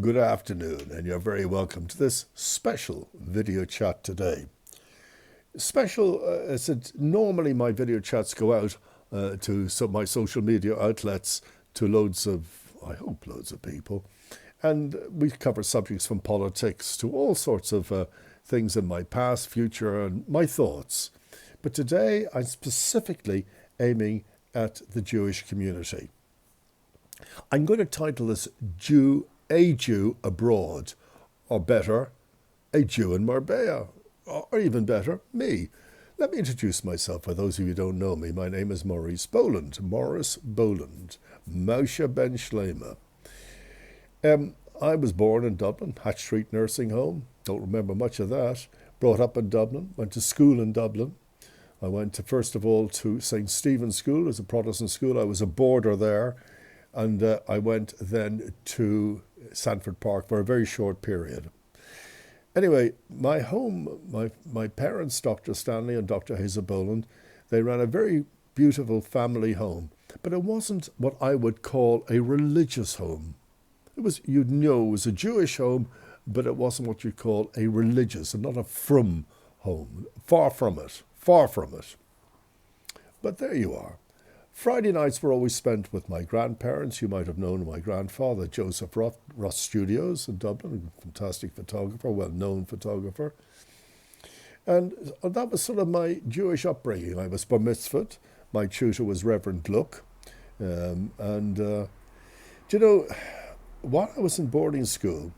Good afternoon, and you're very welcome to this special video chat today. Special, as normally my video chats go out to my social media outlets to I hope loads of people. And we cover subjects from politics to all sorts of things in my past, future, and my thoughts. But today I'm specifically aiming at the Jewish community. I'm going to title this A Jew Abroad, or better, A Jew in Marbella, or even better, me. Let me introduce myself for those of you who don't know me. My name is Maurice Boland, Morris Boland, Moshe Ben Shleima. I was born in Dublin, Hatch Street Nursing Home. Don't remember much of that. Brought up in Dublin, went to school in Dublin. I went first of all to St. Stephen's School as a Protestant school. I was a boarder there. And I went then to Sanford Park for a very short period. Anyway, my home, my parents, Dr. Stanley and Dr. Hazel Boland, they ran a very beautiful family home. But it wasn't what I would call a religious home. It was, it was a Jewish home, but it wasn't what you'd call a religious and not a frum home. Far from it, far from it. But there you are. Friday nights were always spent with my grandparents. You might have known my grandfather, Joseph Ross Studios in Dublin, a fantastic photographer, well-known photographer. And that was sort of my Jewish upbringing. I was bar mitzvahed. My tutor was Reverend Gluck. While I was in boarding school,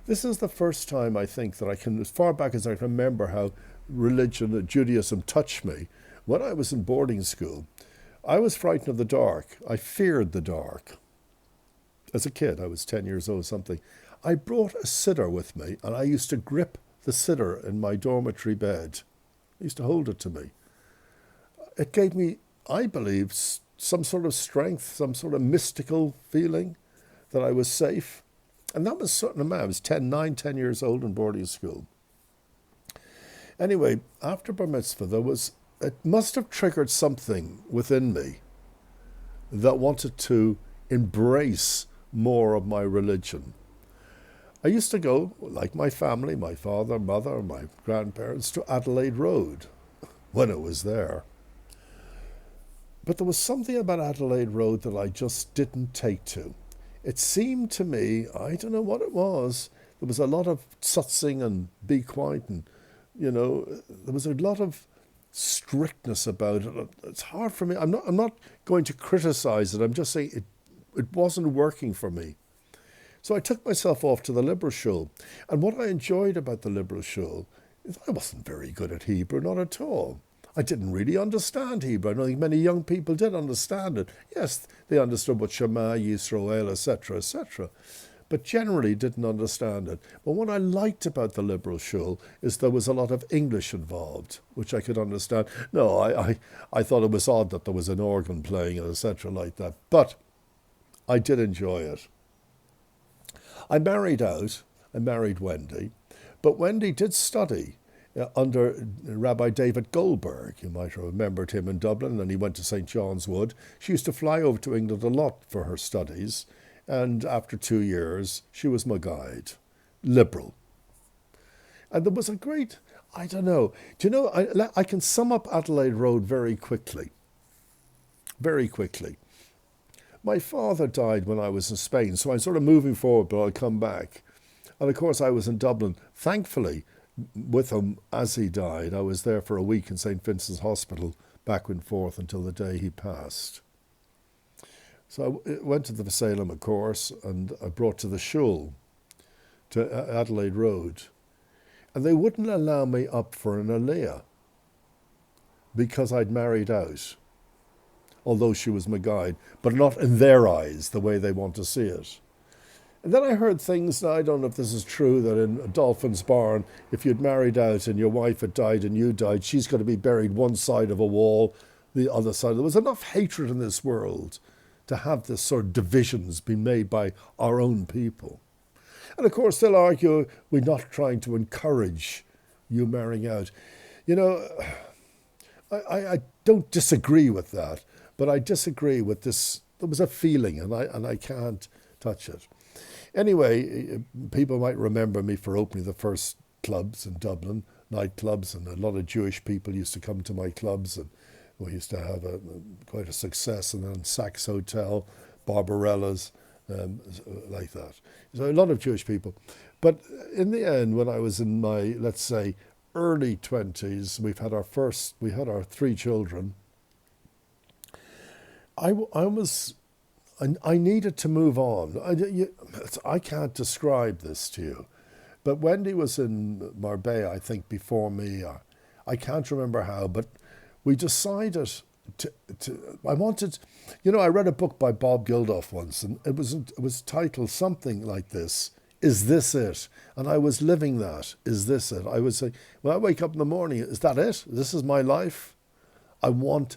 this is the first time I think that I can, as far back as I can remember how religion and Judaism touched me. When I was in boarding school, I was frightened of the dark. I feared the dark. As a kid, I was 10 years old or something. I brought a siddur with me, and I used to grip the siddur in my dormitory bed. I used to hold it to me. It gave me, I believe, some sort of strength, some sort of mystical feeling that I was safe. And that was certain amount. I was 10 years old in boarding school. Anyway, after bar mitzvah, it must have triggered something within me that wanted to embrace more of my religion. I used to go, like my family, my father, mother, my grandparents, to Adelaide Road when it was there. But there was something about Adelaide Road that I just didn't take to. It seemed to me, I don't know what it was, there was a lot of tzutzing and be quiet and, there was a lot of strictness about it. It's hard for me. I'm not going to criticize it. I'm just saying it wasn't working for me. So I took myself off to the Liberal Shul. And what I enjoyed about the Liberal Shul is I wasn't very good at Hebrew, not at all. I didn't really understand Hebrew. I don't think many young people did understand it. Yes, they understood what Shema, Yisrael, etc., etc., but generally didn't understand it. But what I liked about the Liberal Shul is there was a lot of English involved, which I could understand. No, I thought it was odd that there was an organ playing, etc. like that, but I did enjoy it. I married Wendy, but Wendy did study under Rabbi David Goldberg. You might have remembered him in Dublin, and he went to St. John's Wood. She used to fly over to England a lot for her studies. And after 2 years, she was my guide, liberal. And there was a great, I don't know. Do you know, I can sum up Adelaide Road very quickly. Very quickly. My father died when I was in Spain, so I'm sort of moving forward, but I'll come back. And of course, I was in Dublin, thankfully, with him as he died. I was there for a week in St. Vincent's Hospital, back and forth until the day he passed. So I went to the Salem, of course, and I brought to the shul, to Adelaide Road. And they wouldn't allow me up for an aliyah because I'd married out, although she was my guide, but not in their eyes, the way they want to see it. And then I heard things, now I don't know if this is true, that in Dolphin's Barn, if you'd married out and your wife had died and you died, she's going to be buried one side of a wall, the other side. There was enough hatred in this world to have this sort of divisions being made by our own people. And of course, they'll argue we're not trying to encourage you marrying out. I don't disagree with that, but I disagree with this. There was a feeling, and I can't touch it. Anyway, people might remember me for opening the first clubs in Dublin, nightclubs, and a lot of Jewish people used to come to my clubs, and we used to have quite a success. And then Saks Hotel, Barbarella's, like that. So a lot of Jewish people. But in the end, when I was in my, let's say, early 20s, we had our three children. I needed to move on. I can't describe this to you. But Wendy was in Marbella, I think, before me. I can't remember how, but we decided I wanted, I read a book by Bob Geldof once, and it was titled something like this: "Is this it?" And I was living that. Is this it? I would say, when I wake up in the morning, is that it? This is my life? I want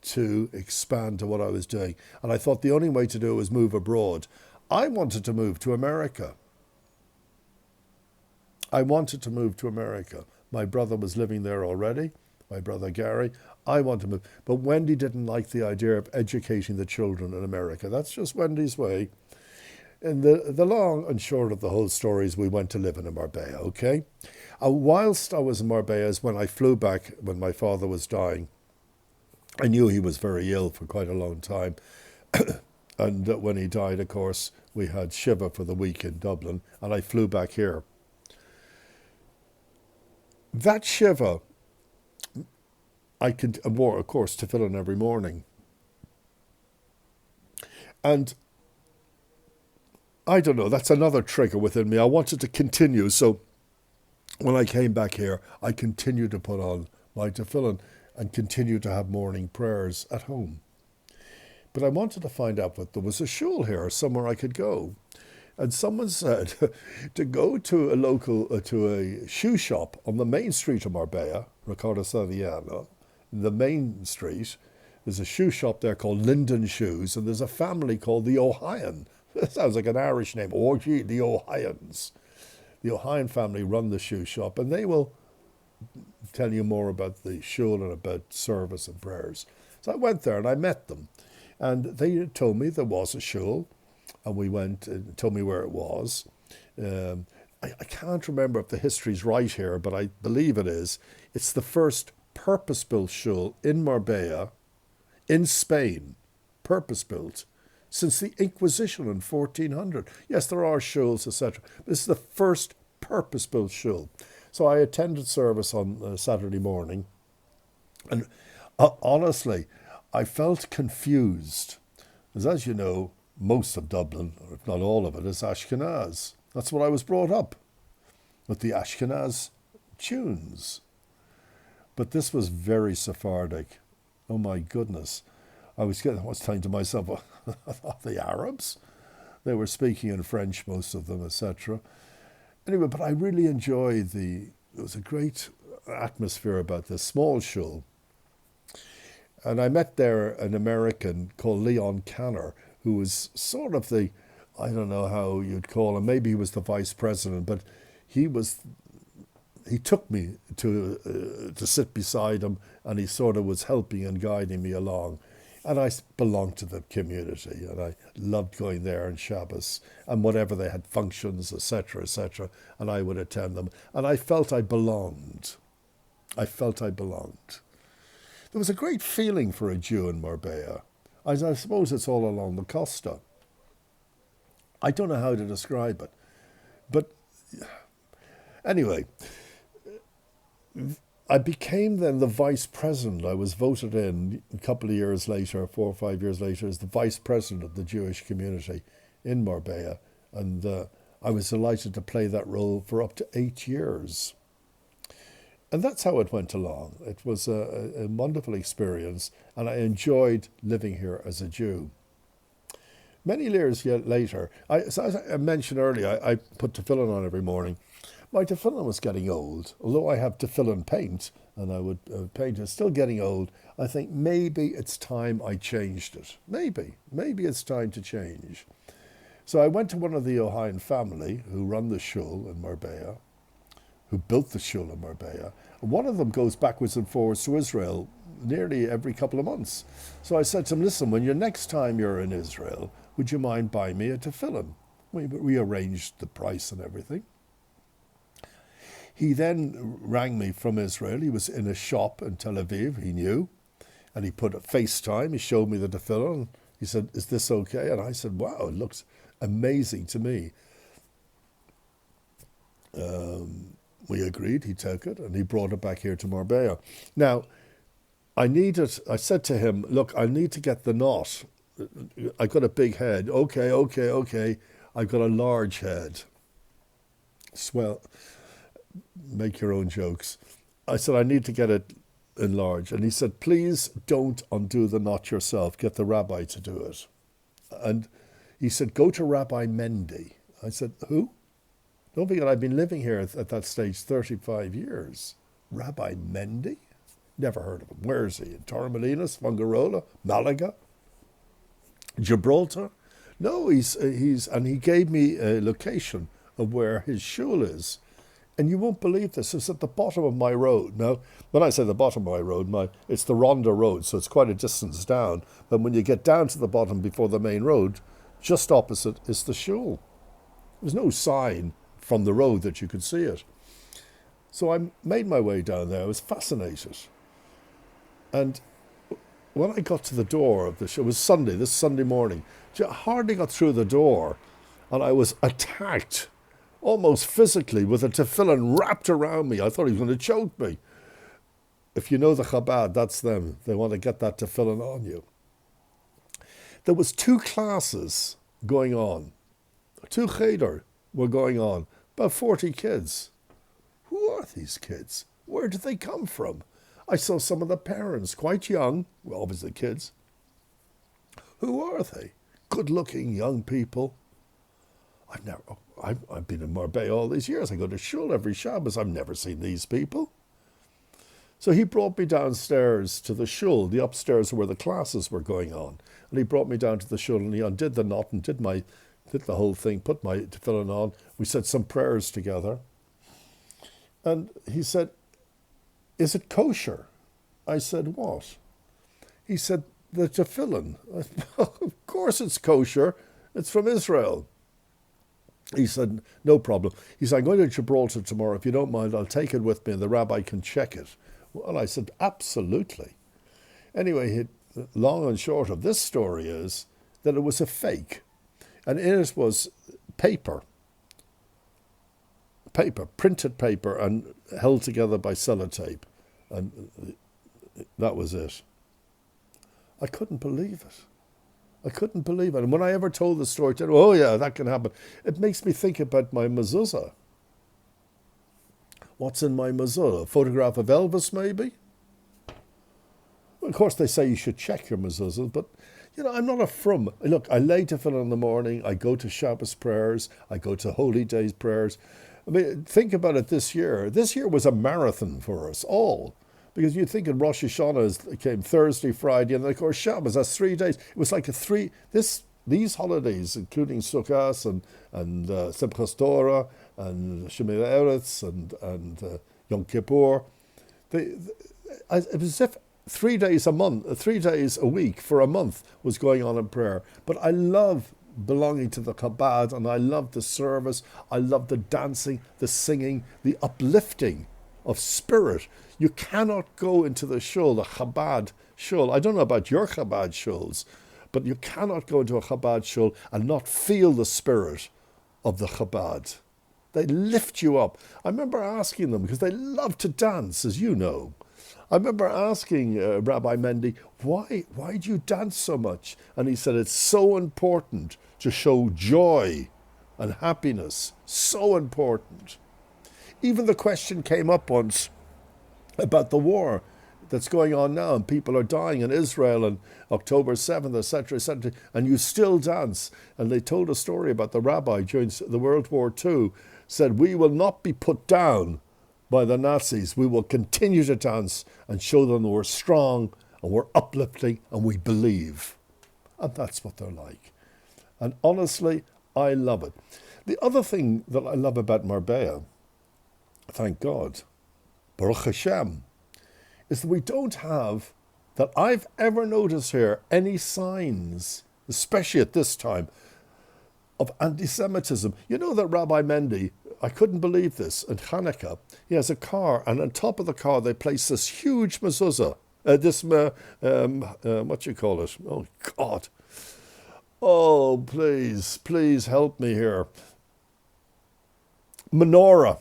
to expand to what I was doing. And I thought the only way to do it was move abroad. I wanted to move to America. My brother was living there already, my brother Gary. I wanted to move. But Wendy didn't like the idea of educating the children in America. That's just Wendy's way. And the long and short of the whole story is we went to live in Marbella, okay? Whilst I was in Marbella is when I flew back when my father was dying. I knew he was very ill for quite a long time. And when he died, of course, we had Shiva for the week in Dublin, and I flew back here. That Shiva, I wore, of course, tefillin every morning. And I don't know, that's another trigger within me. I wanted to continue. So when I came back here, I continued to put on my tefillin and continue to have morning prayers at home. But I wanted to find out what there was a shul here, somewhere I could go. And someone said to go to to a shoe shop on the main street of Marbella, Riccardo Saviano, the main street. There's a shoe shop there called Linden Shoes, and there's a family called the O'Hyan. That sounds like an Irish name. Oh, gee, the O'Hyans. The O'Hyan family run the shoe shop, and they will tell you more about the shul and about service and prayers. So I went there and I met them. And they told me there was a shul, and we went and told me where it was. I can't remember if the history's right here, but I believe it is. It's the first purpose-built shul in Marbella, in Spain, purpose-built, since the Inquisition in 1400. Yes, there are shuls, etc. This is the first purpose-built shul. So I attended service on Saturday morning, and honestly, I felt confused. Because as you know, most of Dublin, or if not all of it, is Ashkenaz. That's what I was brought up, with the Ashkenaz tunes. But this was very Sephardic. Oh my goodness. I was thinking to myself, the Arabs? They were speaking in French, most of them, etc. Anyway, but I really enjoyed there was a great atmosphere about this small shul. And I met there an American called Leon Canner, who was sort of I don't know how you'd call him, maybe he was the vice president, but he took me to sit beside him, and he sort of was helping and guiding me along. And I belonged to the community, and I loved going there on Shabbos and whatever they had functions, etc., and I would attend them. And I felt I belonged. There was a great feeling for a Jew in Marbella. I suppose it's all along the Costa. I don't know how to describe it. But anyway, I became then the vice president. I was voted in a couple of years later, 4 or 5 years later, as the vice president of the Jewish community in Marbella. And I was delighted to play that role for up to 8 years. And that's how it went along. It was a wonderful experience, and I enjoyed living here as a Jew. Many years later, as I mentioned earlier, I put tefillin on every morning. My tefillin was getting old. Although I have tefillin paint, and I would paint it, still getting old. I think maybe it's time I changed it. Maybe it's time to change. So I went to one of the O'Hyan family who run the shul in Marbella, who built the shul in Marbella. And one of them goes backwards and forwards to Israel nearly every couple of months. So I said to him, listen, when next time you're in Israel, would you mind buying me a tefillin? We arranged the price and everything. He then rang me from Israel. He was in a shop in Tel Aviv, he knew, and he put a FaceTime. He showed me the tefillin. He said, "Is this okay?" And I said, "Wow, it looks amazing to me." We agreed, he took it, and he brought it back here to Marbella. Now, I said to him, "Look, I need to get the knot. I got a big head." Okay. I've got a large head. Swell. Make your own jokes. I said, "I need to get it enlarged." And he said, "Please don't undo the knot yourself. Get the rabbi to do it." And he said, "Go to Rabbi Mendy." I said, "Who?" Don't forget, I've been living here at that stage 35 years. Rabbi Mendy? Never heard of him. Where is he? In Torremolinos, Fungarola, Malaga, Gibraltar? No, and he gave me a location of where his shul is. And you won't believe this. It's at the bottom of my road. Now, when I say the bottom of my road, it's the Ronda Road, so it's quite a distance down. But when you get down to the bottom before the main road, just opposite is the shul. There's no sign from the road that you could see it. So I made my way down there. I was fascinated. And when I got to the door of the shul, it was this Sunday morning, I hardly got through the door, and I was attacked almost physically with a tefillin wrapped around me. I thought he was going to choke me. If you know the Chabad, that's them. They want to get that tefillin on you. There was 2 classes going on. 2 cheder were going on. About 40 kids. Who are these kids? Where did they come from? I saw some of the parents, quite young, well, obviously kids. Who are they? Good-looking young people. I've been in Marbella all these years. I go to shul every Shabbos. I've never seen these people. So he brought me downstairs to the shul, the upstairs where the classes were going on. And he brought me down to the shul, and he undid the knot and did the whole thing, put my tefillin on. We said some prayers together. And he said, "Is it kosher?" I said, "What?" He said, "The tefillin." Of course it's kosher. It's from Israel. He said, "No problem." He said, "I'm going to Gibraltar tomorrow. If you don't mind, I'll take it with me and the rabbi can check it." Well, I said, "Absolutely." Anyway, long and short of this story is that it was a fake. And in it was paper, printed paper, and held together by sellotape. And that was it. I couldn't believe it. And when I ever told the story to them, "Oh yeah, that can happen," it makes me think about my mezuzah. What's in my mezuzah? A photograph of Elvis, maybe? Well, of course, they say you should check your mezuzah, but I'm not a frum. Look, I lay tefillin in the morning. I go to Shabbos prayers. I go to Holy Days prayers. I mean, think about it this year. This year was a marathon for us all. Because you think in Rosh Hashanah came Thursday, Friday, and then of course Shabbos, that's 3 days. It was like these holidays, including Sukkot and Simchas Torah and Shemini Eretz and Yom Kippur, it was as if 3 days a week for a month was going on in prayer. But I love belonging to the Chabad, and I love the service. I love the dancing, the singing, the uplifting of spirit. You cannot go into the shul, the Chabad shul. I don't know about your Chabad shuls, but you cannot go into a Chabad shul and not feel the spirit of the Chabad. They lift you up. I remember asking them, because they love to dance, as you know. I remember asking Rabbi Mendy, why do you dance so much? And he said, "It's so important to show joy and happiness. So important." Even the question came up once about the war that's going on now, and people are dying in Israel on October 7th, etc., and you still dance. And they told a story about the rabbi during the World War II, said, "We will not be put down by the Nazis. We will continue to dance and show them we're strong and we're uplifting and we believe." And that's what they're like. And honestly, I love it. The other thing that I love about Marbella, thank God, Baruch Hashem, is that we don't have, that I've ever noticed here, any signs, especially at this time, of anti-Semitism. You know that Rabbi Mendy, I couldn't believe this, in Hanukkah, he has a car, and on top of the car they place this huge mezuzah, what you call it? Oh, God. Oh, please help me here. Menorah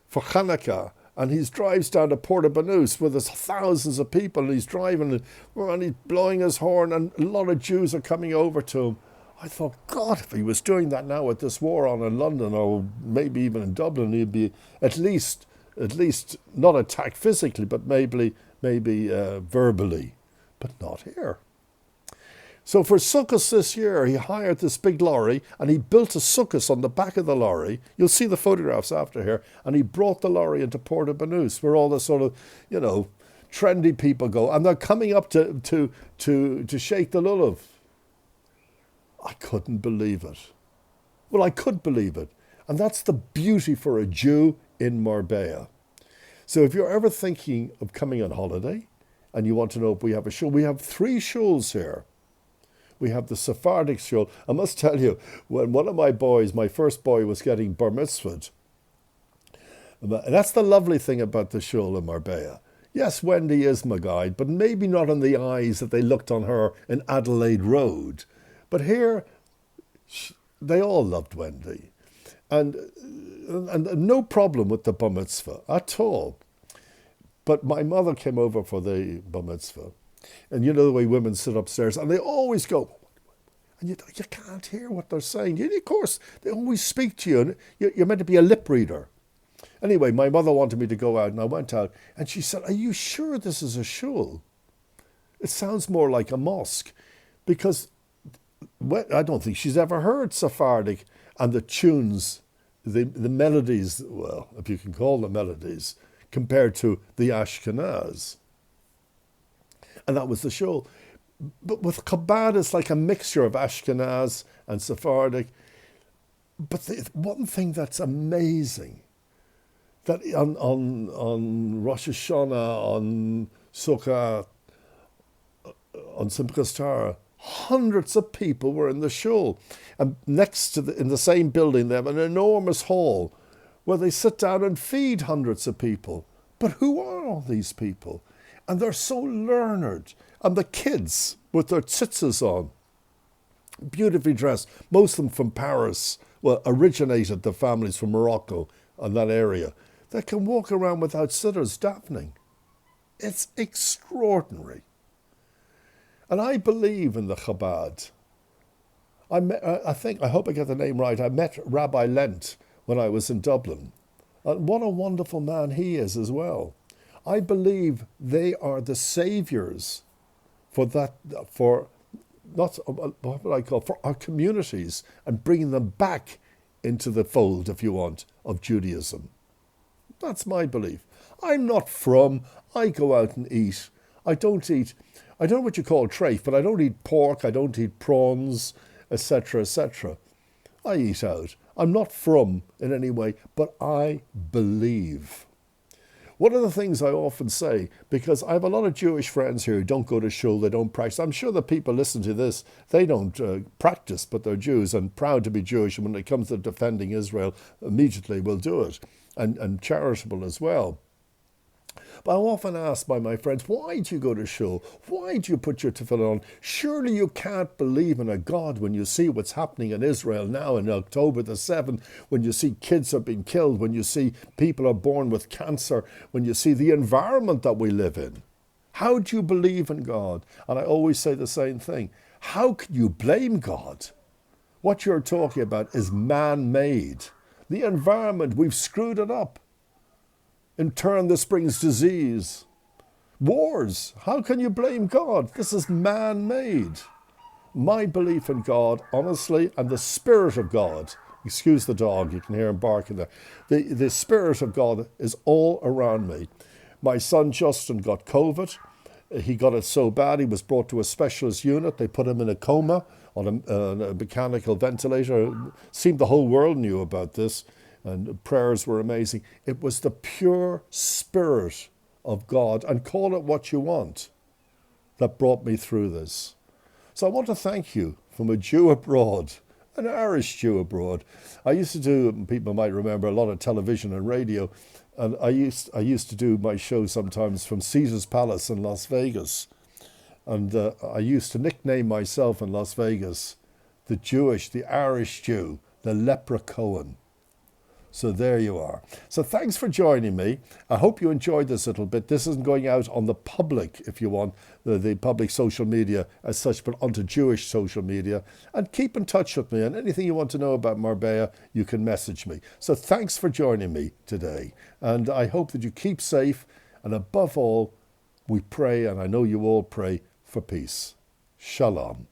for Hanukkah. And he drives down to Porta Banús where there's thousands of people, and he's driving and he's blowing his horn, and a lot of Jews are coming over to him. I thought, God, if he was doing that now with this war on in London, or maybe even in Dublin, he'd be at least not attacked physically, but maybe verbally, but not here. So for Sukkot this year, he hired this big lorry, and he built a sukkah on the back of the lorry. You'll see the photographs after here. And he brought the lorry into Porta Banús, where all the sort of, trendy people go. And they're coming up to shake the lulav. I couldn't believe it. Well, I could believe it. And that's the beauty for a Jew in Marbella. So if you're ever thinking of coming on holiday, and you want to know if we have a shul, we have 3 shuls here. We have the Sephardic shul. I must tell you, when one of my boys, my first boy, was getting bar mitzvahed, and that's the lovely thing about the shul in Marbella. Yes, Wendy is my guide, but maybe not in the eyes that they looked on her in Adelaide Road. But here, they all loved Wendy. And no problem with the bar mitzvah at all. But my mother came over for the bar mitzvah. And you know the way women sit upstairs, and they always go, and you can't hear what they're saying. Of course, they always speak to you, and you're meant to be a lip reader. Anyway, my mother wanted me to go out, and I went out, and she said, "Are you sure this is a shul? It sounds more like a mosque," because I don't think she's ever heard Sephardic, and the tunes, the melodies, well, if you can call them melodies, compared to the Ashkenaz. And that was the shul. But with Chabad, it's like a mixture of Ashkenaz and Sephardic. But the one thing that's amazing, that on Rosh Hashanah, on Sukkot, on Simchas Torah, hundreds of people were in the shul. And next to in the same building, they have an enormous hall where they sit down and feed hundreds of people. But who are all these people? And they're so learned. And the kids with their tzitzis on, beautifully dressed, most of them from Paris, well, originated the families from Morocco and that area. They can walk around without sitters davening. It's extraordinary. And I believe in the Chabad. I hope I get the name right. I met Rabbi Lent when I was in Dublin. And what a wonderful man he is as well. I believe they are the saviors for our communities, and bringing them back into the fold, if you want, of Judaism. That's my belief. I'm not from. I go out and eat. I don't know what you call treif, but I don't eat pork. I don't eat prawns, etc., etc. I eat out. I'm not from in any way, but I believe. One of the things I often say, because I have a lot of Jewish friends here who don't go to shul, they don't practice. I'm sure the people listen to this, they don't practice, but they're Jews and proud to be Jewish. And when it comes to defending Israel, immediately will do it, and charitable as well. But I'm often asked by my friends, why do you go to shul? Why do you put your tefillin on? Surely you can't believe in a God when you see what's happening in Israel now in October the 7th, when you see kids are being killed, when you see people are born with cancer, when you see the environment that we live in. How do you believe in God? And I always say the same thing. How can you blame God? What you're talking about is man-made. The environment, we've screwed it up. In turn, this brings disease. Wars. How can you blame God? This is man-made. My belief in God, honestly, and the Spirit of God, excuse the dog, you can hear him barking there. The Spirit of God is all around me. My son Justin got COVID. He got it so bad he was brought to a specialist unit. They put him in a coma on a mechanical ventilator. It seemed the whole world knew about this. And prayers were amazing. It was the pure Spirit of God, and call it what you want, that brought me through this. So I want to thank you from a Jew abroad an Irish Jew abroad. I used to do, people might remember, a lot of television and radio, and I used to do my show sometimes from Caesar's Palace in Las Vegas. And I used to nickname myself in Las Vegas the Irish Jew, the leprechaun. So there you are. So thanks for joining me. I hope you enjoyed this little bit. This isn't going out on the public, if you want, the public social media as such, but onto Jewish social media. And keep in touch with me. And anything you want to know about Marbella, you can message me. So thanks for joining me today. And I hope that you keep safe. And above all, we pray, and I know you all pray, for peace. Shalom.